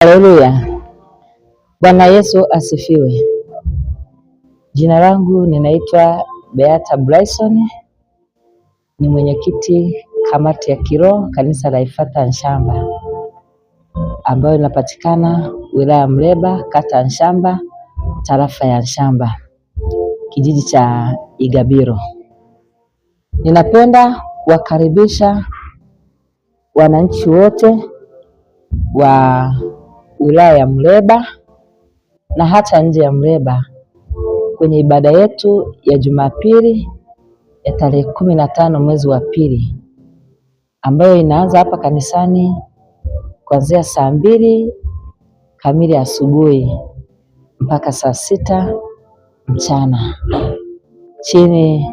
Haleluya. Bwana Yesu asifiwe. Jina langu ninaitwa Beata Bryson, ni mwenyekiti kamati ya kiroho kanisa la Ifata Nshamba, ambayo inapatikana wilaya Mleba, kata Nshamba, tarafa ya Nshamba, kijiji cha Igabiro. Ninapenda kuwakaribisha wananchi wote wa wilaya ya Mleba na hata nje ya Mleba kwenye ibada yetu ya Jumapili ya tarehe 15 mwezi wa pili, ambayo inaanza hapa kanisani kuanzia saa 2 kamili asubuhi mpaka saa 6 mchana, chini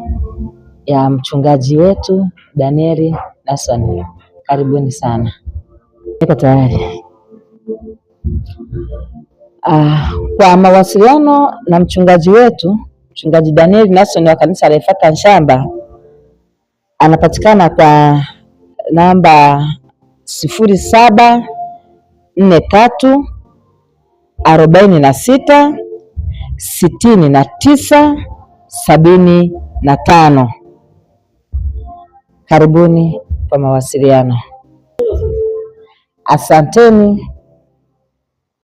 ya mchungaji wetu Danieli Nason. Karibuni sana. Niko tayari. Kwa mawasiliano na mchungaji wetu, mchungaji Danieli Nason wa kanisa la Ifata Nshamba, anapatikana kwa namba 0743466975. Karibuni kwa mawasiliano. Asanteni.